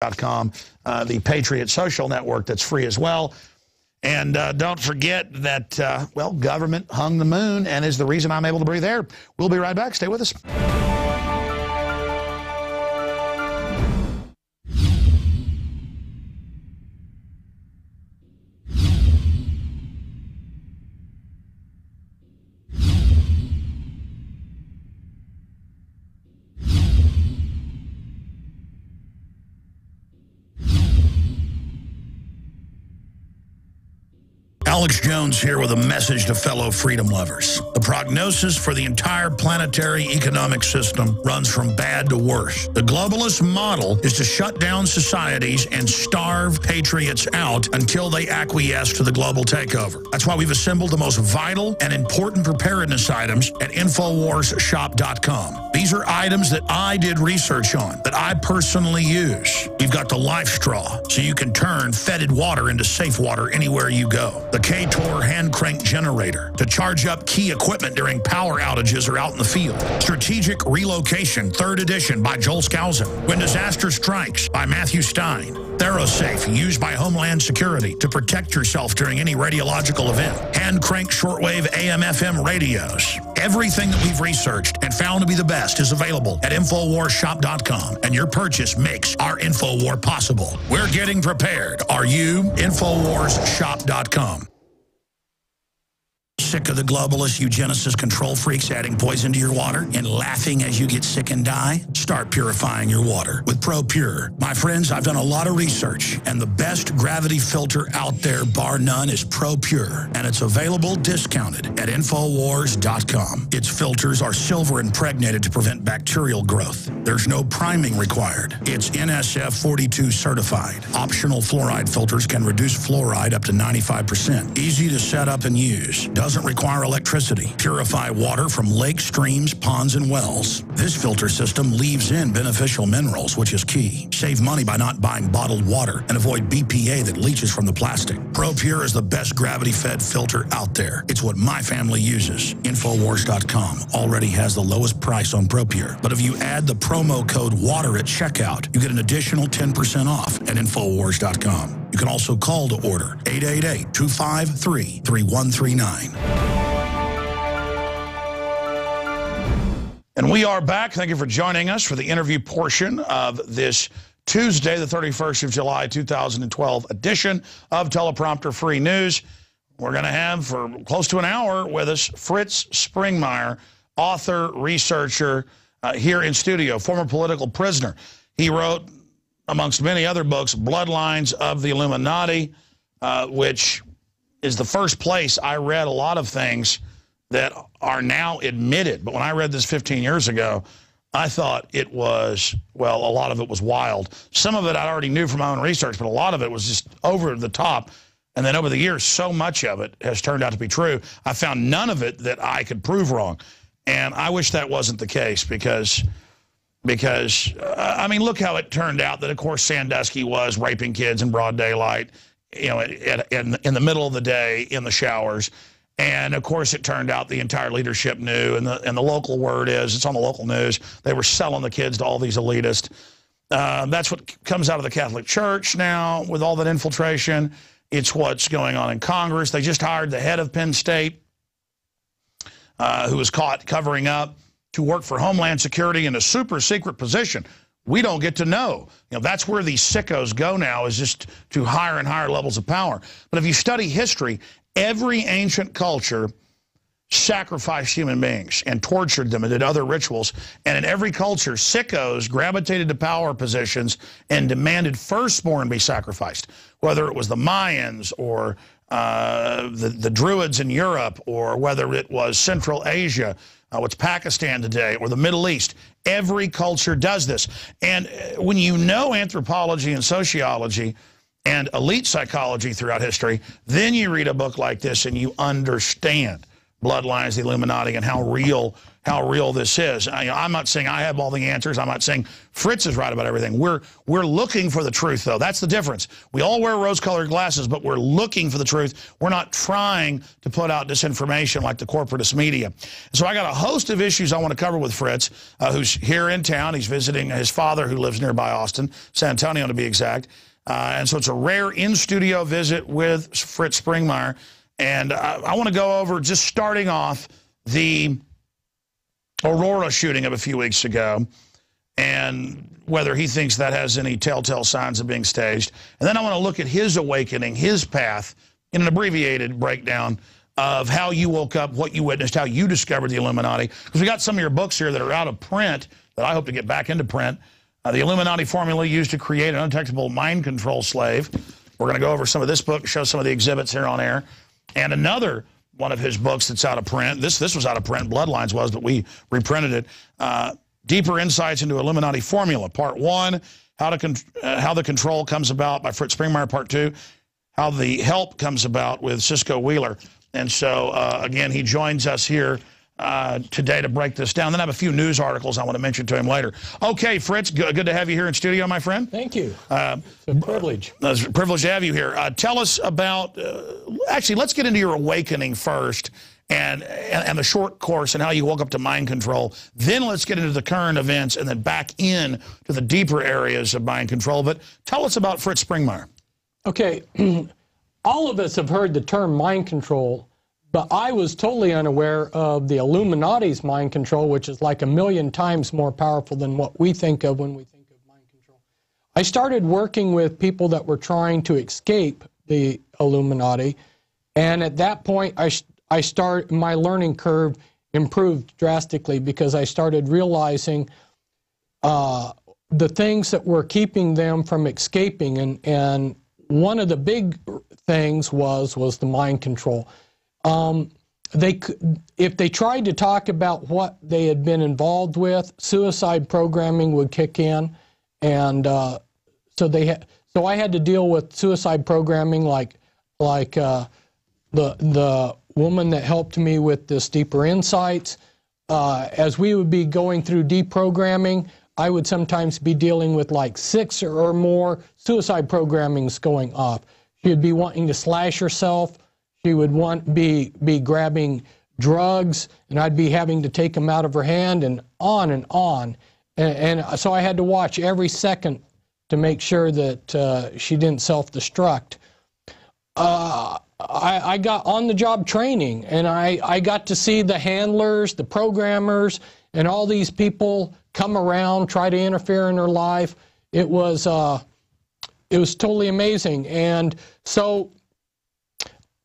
.com, the Patriot social network that's free as well. And don't forget that, well, government hung the moon and is the reason I'm able to breathe air. We'll be right back. Stay with us. Alex Jones here with a message to fellow freedom lovers. The prognosis for the entire planetary economic system runs from bad to worse. The globalist model is to shut down societies and starve patriots out until they acquiesce to the global takeover. That's why we've assembled the most vital and important preparedness items at INFOWARSshop.com. These are items that I did research on, that I personally use. You've got the life straw, so you can turn fetid water into safe water anywhere you go. The K-Tor hand crank generator to charge up key equipment during power outages or out in the field. Strategic Relocation, 3rd edition by Joel Skousen. When Disaster Strikes by Matthew Stein. ThyroSafe, used by Homeland Security to protect yourself during any radiological event. Hand crank shortwave AM/FM radios. Everything that we've researched and found to be the best is available at InfoWarsShop.com, and your purchase makes our InfoWar possible. We're getting prepared. Are you? InfoWarsShop.com. Sick of the globalist eugenicist control freaks adding poison to your water and laughing as you get sick and die? Start purifying your water with ProPure. My friends, I've done a lot of research, and the best gravity filter out there, bar none, is ProPure, and it's available discounted at InfoWars.com. Its filters are silver impregnated to prevent bacterial growth. There's no priming required. It's NSF 42 certified. Optional fluoride filters can reduce fluoride up to 95%. Easy to set up and use. Doesn't require electricity. Purify water from lakes, streams, ponds, and wells. This filter system leaves in beneficial minerals, which is key. Save money by not buying bottled water and avoid BPA that leaches from the plastic. ProPure is the best gravity-fed filter out there. It's what my family uses. InfoWars.com already has the lowest price on ProPure. But if you add the promo code WATER at checkout, you get an additional 10% off at InfoWars.com. You can also call to order 888-253-3139. And we are back. Thank you for joining us for the interview portion of this Tuesday, the 31st of July, 2012 edition of Teleprompter Free News. We're going to have for close to an hour with us Fritz Springmeier, author, researcher, here in studio, former political prisoner. He wrote, amongst many other books, Bloodlines of the Illuminati, which is the first place I read a lot of things that are now admitted. But when I read this 15 years ago, I thought it was, well, a lot of it was wild. Some of it I already knew from my own research, but a lot of it was just over the top. And then over the years, so much of it has turned out to be true. I found none of it that I could prove wrong. And I wish that wasn't the case because I mean, look how it turned out that, of course, Sandusky was raping kids in broad daylight, you know, in the middle of the day in the showers. And, of course, it turned out the entire leadership knew, and the local word is, it's on the local news, they were selling the kids to all these elitists. That's what comes out of the Catholic Church now with all that infiltration. It's what's going on in Congress. They just hired the head of Penn State, who was caught covering up, to work for Homeland Security in a super secret position. We don't get to know. You know, that's where these sickos go now, is just to higher and higher levels of power. But if you study history, every ancient culture sacrificed human beings and tortured them and did other rituals. And in every culture, sickos gravitated to power positions and demanded firstborn be sacrificed, whether it was the Mayans or the Druids in Europe, or whether it was Central Asia, what's Pakistan today, or the Middle East. Every culture does this. And when you know anthropology and sociology and elite psychology throughout history, then you read a book like this and you understand bloodlines, the Illuminati, and how real this is. I'm not saying I have all the answers. I'm not saying Fritz is right about everything. We're looking for the truth, though. That's the difference. We all wear rose-colored glasses, but we're looking for the truth. We're not trying to put out disinformation like the corporatist media. So I got a host of issues I want to cover with Fritz, who's here in town. He's visiting his father, who lives nearby Austin, San Antonio to be exact. And so it's a rare in-studio visit with Fritz Springmeier. And I want to go over, just starting off, the Aurora shooting of a few weeks ago, and whether he thinks that has any telltale signs of being staged. And then I want to look at his awakening, his path, in an abbreviated breakdown of how you woke up, what you witnessed, how you discovered the Illuminati. Because we got some of your books here that are out of print that I hope to get back into print. The Illuminati formula used to create an undetectable mind control slave. We're going to go over some of this book, show some of the exhibits here on air. And another one of his books that's out of print. This was out of print, Bloodlines was, but we reprinted it. Deeper Insights into Illuminati Formula, Part 1, how the Control Comes About by Fritz Springmeier, Part 2, how the Help Comes About with Cisco Wheeler. And so, again, he joins us here today to break this down. Then I have a few news articles I want to mention to him later. Okay, Fritz, good to have you here in studio, my friend. Thank you. It's a privilege. It's a privilege to have you here. Tell us about, actually, let's get into your awakening first and the short course and how you woke up to mind control. Then let's get into the current events and then back in to the deeper areas of mind control. But tell us about Fritz Springmeier. Okay. All of us have heard the term mind control, but I was totally unaware of the Illuminati's mind control, which is like 1,000,000 times more powerful than what we think of when we think of mind control. I started working with people that were trying to escape the Illuminati, and at that point, my learning curve improved drastically because I started realizing the things that were keeping them from escaping, and one of the big things was the mind control. If they tried to talk about what they had been involved with, suicide programming would kick in, and so I had to deal with suicide programming, like the woman that helped me with this Deeper Insights. As we would be going through deprogramming, I would sometimes be dealing with like 6 or more suicide programmings going off. She'd be wanting to slash herself. She would be grabbing drugs, and I'd be having to take them out of her hand, and on and on. And so I had to watch every second to make sure that she didn't self-destruct. I got on-the-job training, and I got to see the handlers, the programmers, and all these people come around, try to interfere in her life. It was totally amazing. And so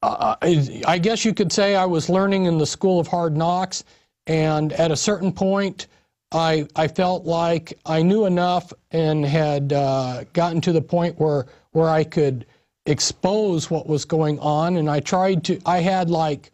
I guess you could say I was learning in the School of Hard Knocks, and at a certain point, I felt like I knew enough and had gotten to the point where I could expose what was going on, and I had like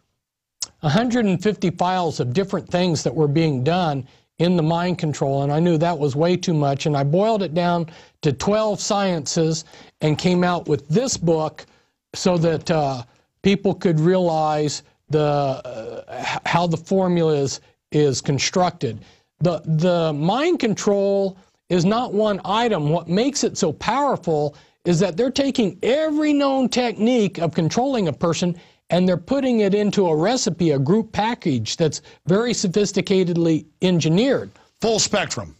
150 files of different things that were being done in the mind control, and I knew that was way too much, and I boiled it down to 12 sciences and came out with this book so that people could realize how the formula is constructed. The mind control is not one item. What makes it so powerful is that they're taking every known technique of controlling a person and they're putting it into a recipe, a group package that's very sophisticatedly engineered. Full spectrum.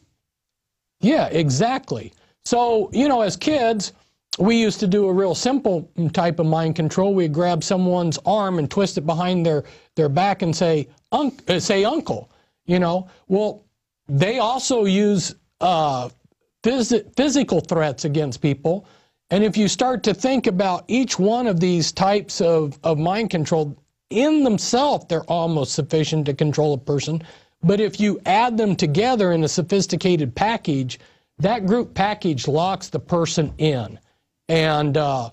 Yeah, exactly. So, you know, as kids, we used to do a real simple type of mind control. We'd grab someone's arm and twist it behind their back and say uncle, you know. Well, they also use physical threats against people. And if you start to think about each one of these types of mind control, in themselves, they're almost sufficient to control a person. But if you add them together in a sophisticated package, that group package locks the person in. And not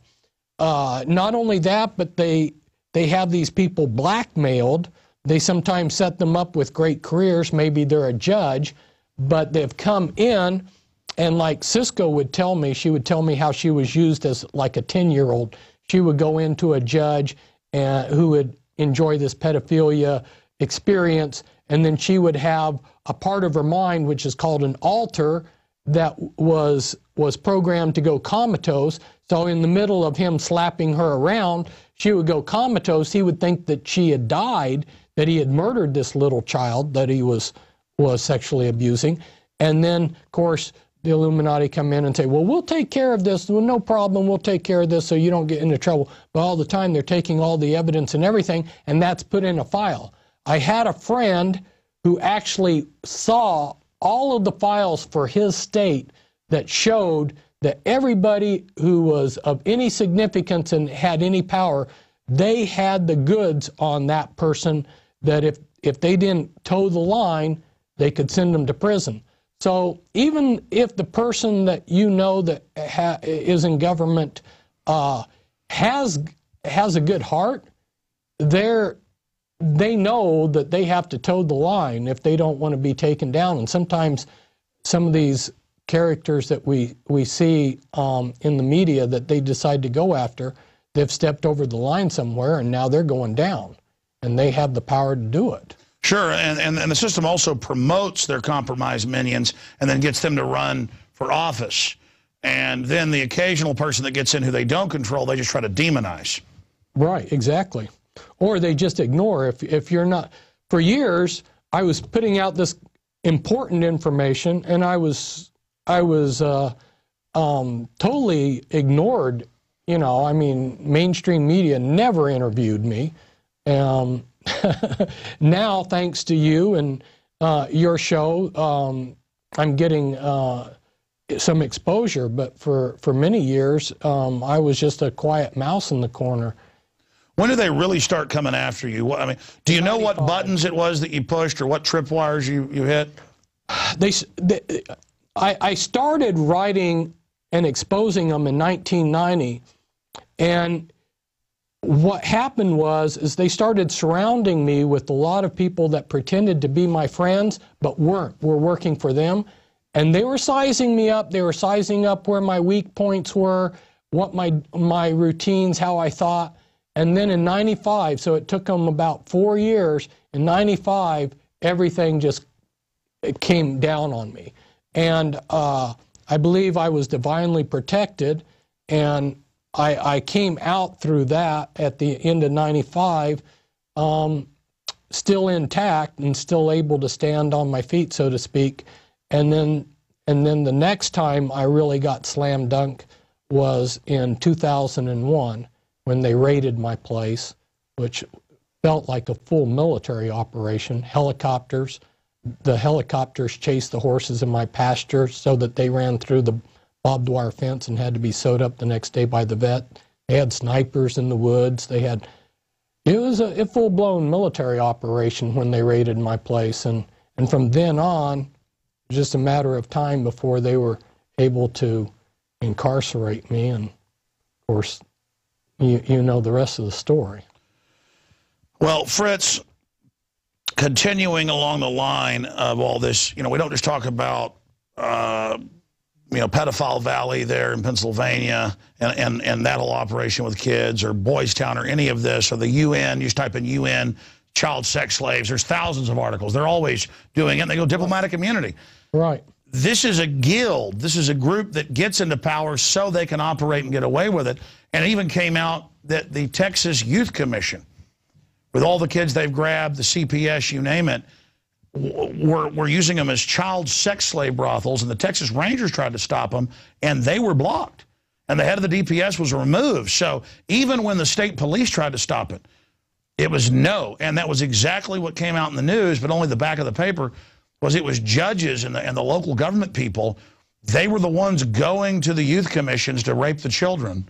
only that, but they have these people blackmailed. They sometimes set them up with great careers. Maybe they're a judge, but they've come in. And like Cisco would tell me, she would tell me how she was used as like a 10-year-old. She would go into a judge who would enjoy this pedophilia experience, and then she would have a part of her mind, which is called an alter, that was programmed to go comatose. So in the middle of him slapping her around, she would go comatose. He would think that she had died, that he had murdered this little child that he was sexually abusing. And then, of course, the Illuminati come in and say, well, we'll take care of this. Well, no problem. We'll take care of this so you don't get into trouble. But all the time they're taking all the evidence and everything, and that's put in a file. I had a friend who actually saw all of the files for his state that showed that everybody who was of any significance and had any power, they had the goods on that person, that if they didn't toe the line, they could send them to prison. So even if the person that you know that is in government has a good heart, they know that they have to toe the line if they don't want to be taken down. And sometimes some of these characters that we see in the media that they decide to go after, they've stepped over the line somewhere and now they're going down, and they have the power to do it. Sure, and the system also promotes their compromised minions and then gets them to run for office. And then the occasional person that gets in who they don't control, they just try to demonize. Right, exactly. Or they just ignore. If you're not, for years, I was putting out this important information, and I was totally ignored. You know, I mean, mainstream media never interviewed me. Now, thanks to you and your show, I'm getting some exposure. But for many years, I was just a quiet mouse in the corner. When did they really start coming after you? I mean, do you know what buttons it was that you pushed or what tripwires you hit? I started writing and exposing them in 1990, and what happened is they started surrounding me with a lot of people that pretended to be my friends but were working for them, and they were sizing me up. They were sizing up where my weak points were, what my routines, how I thought. And then in 95, so it took them about 4 years, in 95, everything just came down on me. And I believe I was divinely protected, and I came out through that at the end of 95, still intact and still able to stand on my feet, so to speak. And then the next time I really got slam dunk was in 2001. When they raided my place, which felt like a full military operation. Helicopters, the helicopters chased the horses in my pasture so that they ran through the barbed wire fence and had to be sewed up the next day by the vet. They had snipers in the woods. It was a full-blown military operation when they raided my place. And from then on, it was just a matter of time before they were able to incarcerate me. And, of course, you know the rest of the story. Well, Fritz, continuing along the line of all this, we don't just talk about, Pedophile Valley there in Pennsylvania and that whole operation with kids, or Boys Town, or any of this, or the UN. You just type in UN, child sex slaves. There's thousands of articles. They're always doing it. And they go diplomatic immunity. Right. This is a guild. This is a group that gets into power so they can operate and get away with it. And it even came out that the Texas Youth Commission, with all the kids they've grabbed, the CPS, you name it, were using them as child sex slave brothels. And the Texas Rangers tried to stop them, and they were blocked. And the head of the DPS was removed. So even when the state police tried to stop it, it was no. And that was exactly what came out in the news, but only the back of the paper was it was judges and the local government people. They were the ones going to the youth commissions to rape the children.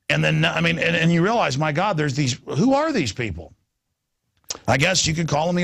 And then, I mean, and you realize, my God, there's these, who are these people? I guess you could call them the